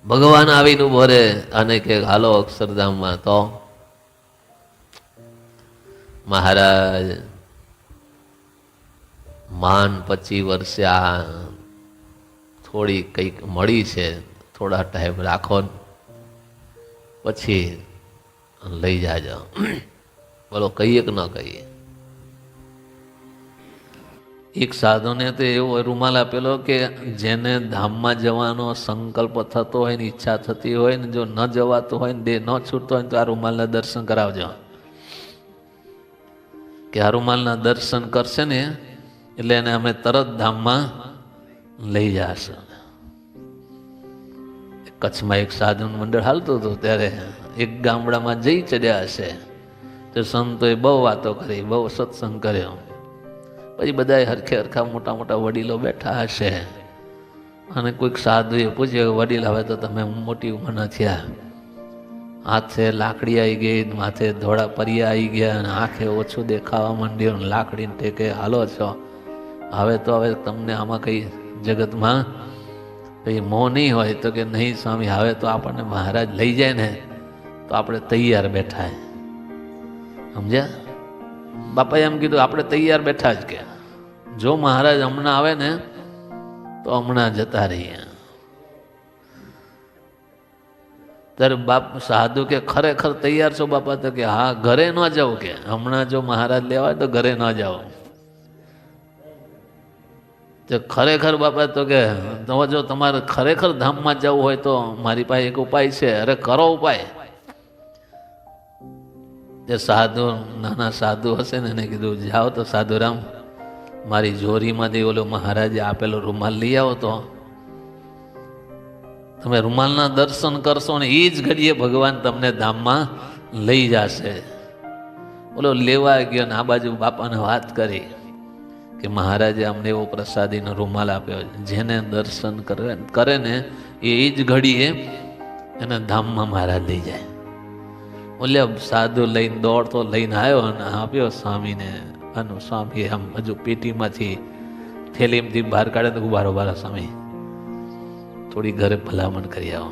ભગવાન આવીને ઉભો રહે અને કે હાલો અક્ષરધામમાં. તો મહારાજ માન 25 વર્ષે આ થોડી કંઈક મળી છે, થોડા ટાઈમ રાખો પછી લઈ જાજો. બોલો કહીએ કે ન કહીએ? એક સાધુને તો એવો રૂમાલ આપેલો કે જેને ધામમાં જવાનો સંકલ્પ થતો હોય ને ઈચ્છા થતી હોય ને જો ન જવાતું હોય ને દેહ ન છૂટતો હોય ને તો આ રૂમાલના દર્શન કરાવજો. કે આ રૂમાલના દર્શન કરશે ને એટલે એને અમે તરત ધામમાં લઈ જશે. કચ્છમાં એક સાધુનું મંડળ હાલતું હતું ત્યારે એક ગામડામાં જઈ ચડ્યા હશે તો સંતોએ બહુ વાતો કરી, બહુ સત્સંગ કર્યો. પછી બધા હરખે હરખા મોટા મોટા વડીલો બેઠા હશે અને કોઈક સાધુએ પૂછ્યું, વડીલ હવે તો તમે મોટી ઉંમરના થયા, હાથે લાકડી આવી ગઈ, માથે ધોળા પરિયા આવી ગયા અને આંખે ઓછું દેખાવા માંડ્યું, લાકડીને ટેકે હાલો છો, હવે તમને આમાં કઈ જગતમાં કઈ મોહ નહીં હોય? તો કે નહીં સ્વામી, હવે તો આપણને મહારાજ લઈ જાય ને તો આપણે તૈયાર બેઠા. સમજ્યા? બાપાએ એમ કીધું, આપણે તૈયાર બેઠા જ કે જો મહારાજ હમણાં આવે ને તો હમણાં જતા રહીએ. ત્યારે બાપ સાધુ કે ખરેખર તૈયાર છો બાપા? તો કે હા, ઘરે ન જાવ કે હમણાં જો મહારાજ લેવાય તો ઘરે ન જાવ. તો ખરેખર બાપા તો કે જો તમારે ખરેખર ધામમાં જવું હોય તો મારી પાસે એક ઉપાય છે. અરે કરો ઉપાય. જે સાધુ નાના સાધુ હશે ને એને કીધું, જાઓ તો સાધુરામ મારી જોરીમાંથી ઓલો મહારાજે આપેલો રૂમાલ લઈ આવો તો તમે રૂમાલના દર્શન કરશો ને એ જ ઘડીએ ભગવાન તમને ધામમાં લઈ જશે. બોલો લેવા ગયો ને આ બાજુ બાપાને વાત કરી કે મહારાજે અમને એવો પ્રસાદીનો રૂમાલ આપ્યો, જેને દર્શન કરે ને એ જ ઘડીએ એને ધામમાં મહારાજ લઈ જાય. બોલે સાધુ લઈને દોડતો લઈને આવ્યો અને આપ્યો સ્વામીને. અને સ્વામી આમ હજુ પેટીમાંથી થેલીમાંથી બહાર કાઢે તો ઉભારો બારો, સ્વામી થોડી ઘરે ભલામણ કરી આવો.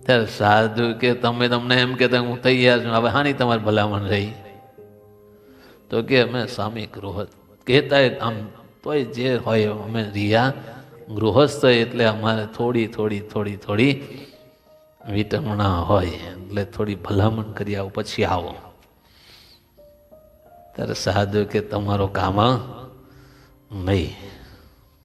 ત્યારે સાધુ કે તમને એમ કહેતા હું તૈયાર છું, હવે હાની તમારી ભલામણ રહી? તો કે અમે સ્વામી ગૃહસ્થ કહેતા આમ તોય જે હોય અમે રિયા ગૃહસ્થ એટલે અમારે થોડી થોડી થોડી થોડી વિટમણા હોય એટલે થોડી ભલામણ કરી આવો પછી આવો. ત્યારે સાધુ કે તમારો કામ નહીં.